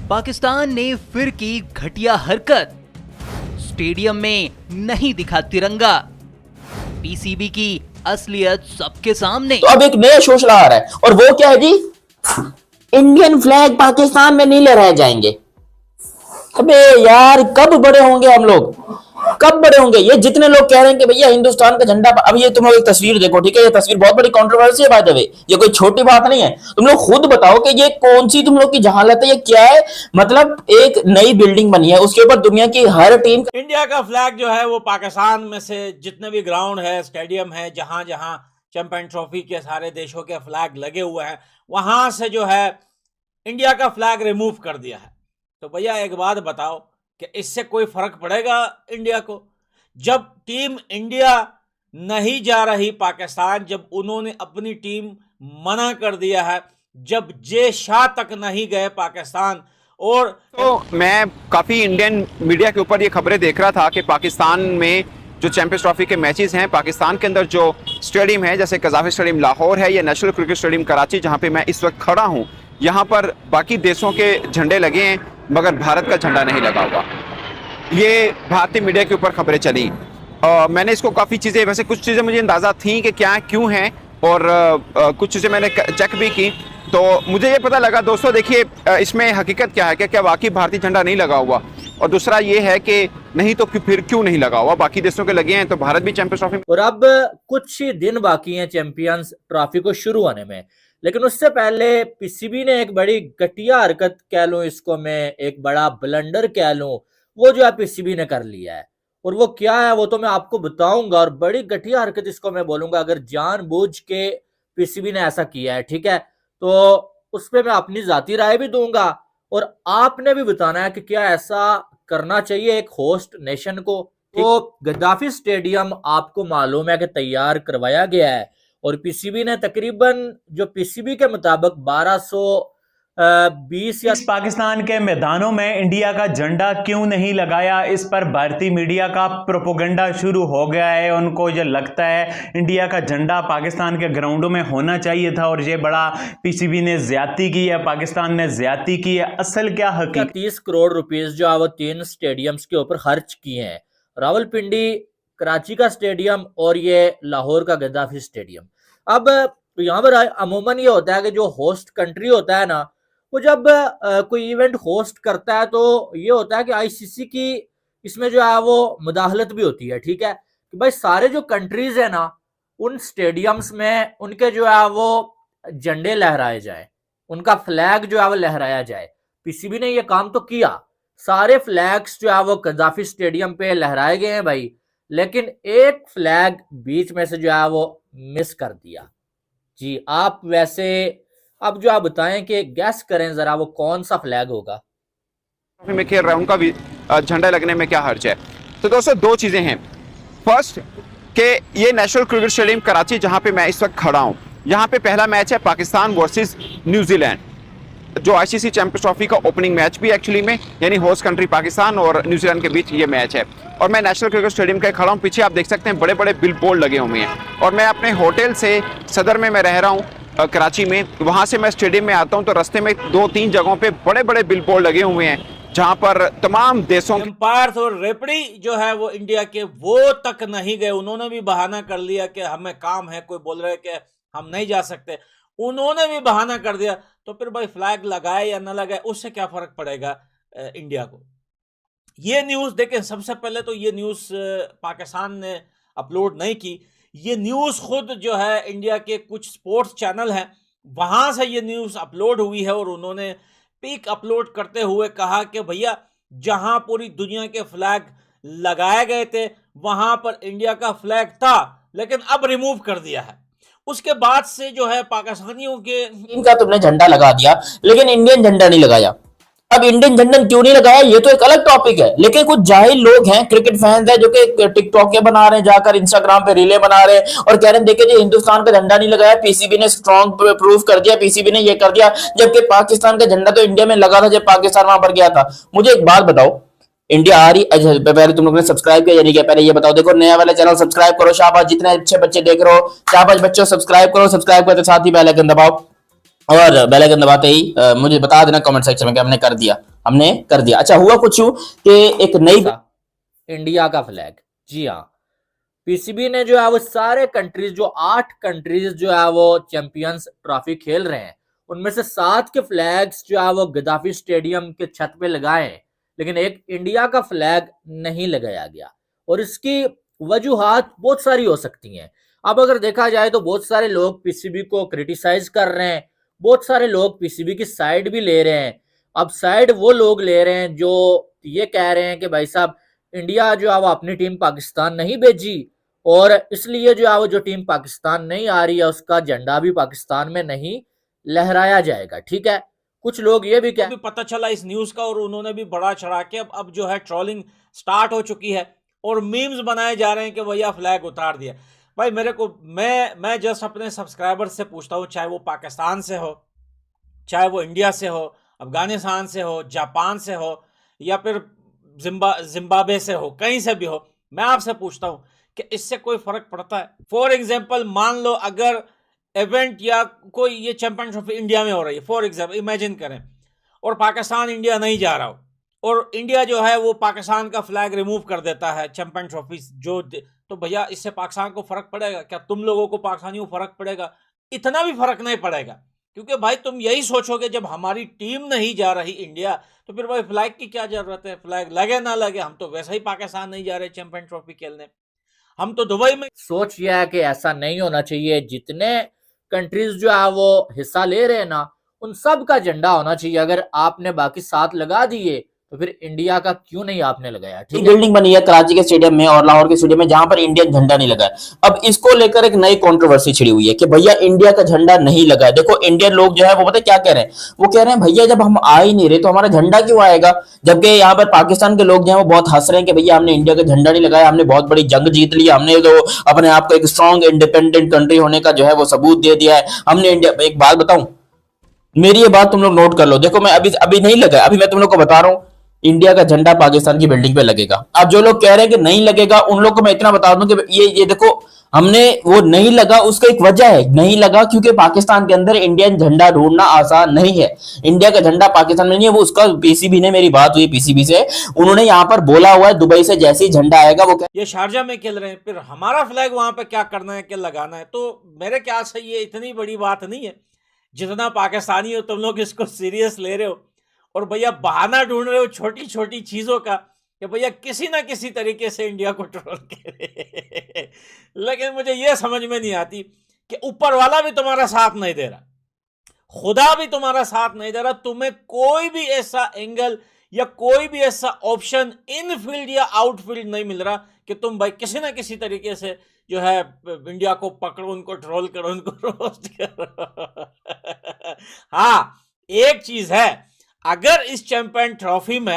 पाकिस्तान ने फिर की घटिया हरकत, स्टेडियम में नहीं दिखा तिरंगा, पीसीबी की असलियत सबके सामने। तो अब एक नया शोषण आ रहा है और वो क्या है जी, इंडियन फ्लैग पाकिस्तान में नहीं लहराए जाएंगे। अबे यार कब बड़े होंगे हम लोग, कब बड़े होंगे। ये जितने लोग कह रहे हैं कि भैया हिंदुस्तान का झंडा, अब ये तुम लोग एक तस्वीर देखो, ठीक है, ये तस्वीर बहुत बड़ी कंट्रोवर्सी है बाय द वे, ये कोई छोटी बात नहीं है। तुम लोग खुद बताओ कि ये कौन सी तुम लोग की जहालत है, ये क्या है। मतलब एक नई बिल्डिंग बनी है, उसके ऊपर दुनिया की हर टीम, इंडिया का फ्लैग जो है वो पाकिस्तान में से जितने भी ग्राउंड है, स्टेडियम है, जहां जहां चैंपियन ट्रॉफी के सारे देशों के फ्लैग लगे हुए हैं, वहां से जो है इंडिया का फ्लैग रिमूव कर दिया है। तो भैया एक बात बताओ कि इससे कोई फर्क पड़ेगा इंडिया को? जब टीम इंडिया नहीं जा रही पाकिस्तान, जब उन्होंने अपनी टीम मना कर दिया है, जब जे शाह तक नहीं गए पाकिस्तान, और तो मैं काफ़ी इंडियन मीडिया के ऊपर ये खबरें देख रहा था कि पाकिस्तान में जो चैंपियंस ट्रॉफी के मैचेस हैं, पाकिस्तान के अंदर जो स्टेडियम है, जैसे कज़ाफ़ी स्टेडियम लाहौर है या नेशनल क्रिकेट स्टेडियम कराची जहां पे मैं इस वक्त खड़ा हूं, यहां पर बाकी देशों के झंडे लगे हैं मगर भारत का झंडा नहीं लगा हुआ। ये भारतीय मीडिया के ऊपर खबरें चली। मैंने इसको काफ़ी चीज़ें, वैसे कुछ चीज़ें मुझे अंदाज़ा थी कि क्या क्यों हैं, और कुछ चीज़ें मैंने चेक भी की, तो मुझे ये पता लगा। दोस्तों देखिए, इसमें हकीकत क्या है कि क्या वाकई भारतीय झंडा नहीं लगा हुआ, और दूसरा ये है कि नहीं तो फिर क्यों नहीं लगा हुआ। बाकी देशों के लगे हैं तो भारत भी चैंपियंस ट्रॉफी। और अब कुछ ही दिन बाकी हैं चैंपियंस ट्रॉफी को शुरू होने में, लेकिन उससे पहले पीसीबी ने एक बड़ी घटिया हरकत कह लूं इसको, मैं एक बड़ा ब्लंडर कह लूं, वो जो है पीसीबी ने कर लिया है। और वो क्या है वो तो मैं आपको बताऊंगा, और बड़ी घटिया हरकत इसको मैं बोलूंगा। अगर जानबूझ के पीसीबी ने ऐसा किया है, ठीक है, तो उस पर मैं अपनी जाती राय भी दूंगा, और आपने भी बताना है कि क्या ऐसा करना चाहिए एक होस्ट नेशन को। तो गद्दाफी स्टेडियम आपको मालूम है कि तैयार करवाया गया है, और पीसीबी ने तकरीबन, जो पीसीबी के मुताबिक 1220 या पाकिस्तान के मैदानों में इंडिया का झंडा क्यों नहीं लगाया, इस पर भारतीय मीडिया का प्रोपोगंडा शुरू हो गया है। उनको ये लगता है इंडिया का झंडा पाकिस्तान के ग्राउंडों में होना चाहिए था, और ये बड़ा पीसीबी ने ज्यादती की है, पाकिस्तान ने ज्यादती की है। असल क्या हकीकत, 30 करोड़ रुपीस जो है वो 3 स्टेडियम्स के ऊपर खर्च किए हैं, रावलपिंडी, कराची का स्टेडियम और ये लाहौर का गद्दाफी स्टेडियम। अब यहाँ पर अमूमन ये होता है कि जो होस्ट कंट्री होता है ना, वो जब कोई इवेंट होस्ट करता है तो ये होता है कि आईसीसी की इसमें जो है वो मुदाखलत भी होती है, ठीक है, कि भाई सारे जो कंट्रीज है ना, उन स्टेडियम्स में उनके जो है वो झंडे लहराए जाए, उनका फ्लैग जो है वो लहराया जाए। पीसीबी ने ये काम तो किया, सारे फ्लैग्स जो है वो गद्दाफी स्टेडियम पे लहराए गए हैं भाई, लेकिन एक फ्लैग बीच में से जो है वो मिस कर दिया। जी आप वैसे अब जो आप बताएं कि गैस करें जरा वो कौन सा फ्लैग होगा में खेल रहा है, उनका भी झंडा लगने में क्या हर्ज है। तो दोस्तों दो चीजें हैं। फर्स्ट कि ये नेशनल क्रिकेट स्टेडियम कराची जहां पे मैं इस वक्त खड़ा हूं, यहां पे पहला मैच है पाकिस्तान वर्सेस न्यूजीलैंड, जो आईसीसी चैंपियंस ट्रॉफी का ओपनिंग मैच भी एक्चुअली में, यानी होस्ट कंट्री पाकिस्तान और न्यूजीलैंड के बीच ये मैच है। और मैं नेशनल क्रिकेट स्टेडियम का खड़ा हूँ, पीछे आप देख सकते हैं बड़े बड़े बिल बोर्ड लगे हुए हैं, और मैं अपने होटल से सदर में मैं रह रहा हूँ कराची में, वहां से मैं स्टेडियम में आता हूं तो रास्ते में 2-3 जगहों पे बड़े बड़े बिल बोर्ड लगे हुए हैं जहां पर तमाम देशों एम्पायर और रेफरी जो है वो इंडिया के वो तक नहीं गए। उन्होंने भी बहाना कर लिया कि हमें काम है, कोई बोल रहे हैं कि हम नहीं जा सकते, उन्होंने भी बहाना कर दिया। तो फिर भाई फ्लैग लगाए या ना लगाए उससे क्या फर्क पड़ेगा इंडिया को। ये न्यूज देखें, सबसे पहले तो ये न्यूज पाकिस्तान ने अपलोड नहीं की, ये न्यूज़ खुद जो है इंडिया के कुछ स्पोर्ट्स चैनल हैं वहाँ से ये न्यूज़ अपलोड हुई है, और उन्होंने पिक अपलोड करते हुए कहा कि भैया जहाँ पूरी दुनिया के फ्लैग लगाए गए थे वहाँ पर इंडिया का फ्लैग था, लेकिन अब रिमूव कर दिया है। उसके बाद से जो है पाकिस्तानियों के इनका तुमने झंडा लगा दिया लेकिन इंडियन झंडा नहीं लगाया। अब इंडियन झंडा क्यों नहीं लगाया ये तो एक अलग टॉपिक है, लेकिन कुछ जाहिल लोग हैं, क्रिकेट फैंस हैं, जो कि टिकटॉक के बना रहे हैं, जाकर इंस्टाग्राम पे रीले बना रहे हैं और कह रहे हैं देखिए जी हिंदुस्तान का झंडा नहीं लगाया, पीसीबी ने स्ट्रॉन्ग प्रूफ कर दिया, पीसीबी ने ये कर दिया, जबकि पाकिस्तान का झंडा तो इंडिया में लगा था जब पाकिस्तान वहां पर गया था। मुझे एक बात बताओ, इंडिया आ रही, पहले तुम लोगों ने सब्सक्राइब किया या नहीं किया, पहले ये बताओ। देखो नया वाला चैनल सब्सक्राइब करो, शाबाश, जितने अच्छे बच्चे देख रहे हो शाबाश बच्चों, सब्सक्राइब करो, सब्सक्राइब करते साथ ही बेल आइकन दबाओ। और बेल आइकन दबाते ही मुझे बता देना कमेंट सेक्शन में कि हमने कर दिया। अच्छा, हुआ कुछ यूं कि एक नई इंडिया का फ्लैग, जी हाँ, पीसीबी ने जो है वो सारे कंट्रीज, जो 8 कंट्रीज जो है वो चैंपियंस ट्रॉफी खेल रहे हैं, उनमें से 7 के फ्लैग्स जो है वो गद्दाफी स्टेडियम के छत पे लगाए हैं, लेकिन एक इंडिया का फ्लैग नहीं लगाया गया। और इसकी वजूहात बहुत सारी हो सकती हैं। अब अगर देखा जाए तो बहुत सारे लोग पीसीबी को क्रिटिसाइज कर रहे हैं, बहुत सारे लोग पीसीबी की साइड भी ले रहे हैं। अब साइड वो लोग ले रहे हैं जो ये कह रहे हैं कि भाई साहब, इंडिया जो है वो अपनी टीम पाकिस्तान नहीं भेजी, और इसलिए जो है वो जो टीम पाकिस्तान नहीं आ रही है उसका झंडा भी पाकिस्तान में नहीं लहराया जाएगा। ठीक है, कुछ लोग ये भी को भी पता चला इस न्यूज का, और उन्होंने भी बड़ा चढ़ा के अब जो है ट्रोलिंग स्टार्ट हो चुकी है और मीम्स बनाए जा रहे हैं कि भैया फ्लैग उतार दिया। भाई मेरे को, मैं जस्ट अपने सब्सक्राइबर से पूछता हूँ, चाहे वो पाकिस्तान से हो, चाहे वो इंडिया से हो, अफगानिस्तान से हो, जापान से हो, या फिर जिम्बाब्वे से हो, कहीं से भी हो, मैं आपसे पूछता हूँ कि इससे कोई फर्क पड़ता है? फॉर एग्जाम्पल, मान लो अगर इवेंट या कोई ये चैंपियन ट्रॉफी इंडिया में हो रही है, फॉर एग्जाम्पल इमेजिन करें, और पाकिस्तान इंडिया नहीं जा रहा हो, और इंडिया जो है वो पाकिस्तान का फ्लैग रिमूव कर देता है चैंपियन ट्रॉफी जो, तो भैया इससे पाकिस्तान को फर्क पड़ेगा क्या? तुम लोगों को, पाकिस्तानियों को फर्क पड़ेगा? इतना भी फर्क नहीं पड़ेगा, क्योंकि भाई तुम यही सोचोगे जब हमारी टीम नहीं जा रही इंडिया, तो फिर भाई फ्लैग की क्या जरूरत है? फ्लैग लगे ना लगे, हम तो वैसे ही पाकिस्तान नहीं जा रहे चैंपियन ट्रॉफी खेलने, हम तो दुबई में। सोच यह है कि ऐसा नहीं होना चाहिए। जितने कंट्रीज जो है वो हिस्सा ले रहे हैं ना, उन सब का झंडा होना चाहिए। अगर आपने बाकी 7 लगा दिए तो फिर इंडिया का क्यों नहीं आपने लगाया? ठीक है, बिल्डिंग बनी है कराची के स्टेडियम में और लाहौर के स्टेडियम में जहां पर इंडियन झंडा नहीं लगा है। अब इसको लेकर एक नई कंट्रोवर्सी छिड़ी हुई है कि भैया इंडिया का झंडा नहीं लगा है। देखो इंडियन लोग जो है वो पता क्या कह रहे हैं, वो कह रहे हैं भैया जब हम आ ही नहीं रहे तो हमारा झंडा क्यों आएगा? जबकि यहाँ पर पाकिस्तान के लोग जो है वो बहुत हंस रहे हैं कि भैया हमने इंडिया का झंडा नहीं लगाया, हमने बहुत बड़ी जंग जीत ली, हमने तो अपने आप को एक स्ट्रॉन्ग इंडिपेंडेंट कंट्री होने का जो है वो सबूत दे दिया है हमने। इंडिया, एक बात बताऊं, मेरी ये बात तुम लोग नोट कर लो। देखो मैं अभी अभी नहीं लगा, अभी मैं तुम लोग को बता रहा हूं, इंडिया का झंडा पाकिस्तान की बिल्डिंग पे लगेगा। अब जो लोग कह रहे हैं कि नहीं लगेगा, उन लोग को मैं इतना बता दूं कि ये देखो, हमने वो नहीं लगा, उसका एक वजह है, नहीं लगा क्योंकि पाकिस्तान के अंदर इंडियन झंडा ढूंढना आसान नहीं है। इंडिया का झंडा पाकिस्तान में नहीं है, वो उसका पीसीबी ने, मेरी बात हुई पीसीबी से, उन्होंने यहाँ पर बोला हुआ है दुबई से जैसे ही झंडा आएगा वो ये शारजा में खेल रहे हैं, फिर हमारा फ्लैग वहां पे क्या करना है, क्या लगाना है? तो मेरे ख्याल से ये इतनी बड़ी बात नहीं है जितना पाकिस्तानी हो तुम लोग इसको सीरियस ले रहे हो, और भैया बहाना ढूंढ रहे हो छोटी छोटी चीजों का कि भैया किसी ना किसी तरीके से इंडिया को ट्रोल करे। लेकिन मुझे ये समझ में नहीं आती कि ऊपर वाला भी तुम्हारा साथ नहीं दे रहा, खुदा भी तुम्हारा साथ नहीं दे रहा, तुम्हें कोई भी ऐसा एंगल या कोई भी ऐसा ऑप्शन इन फील्ड या आउट फील्ड नहीं मिल रहा कि तुम भाई किसी ना किसी तरीके से जो है इंडिया को पकड़ो, उनको ट्रोल करो, उनको रोस्ट करो। हाँ, एक चीज है, अगर इस चैंपियन ट्रॉफी में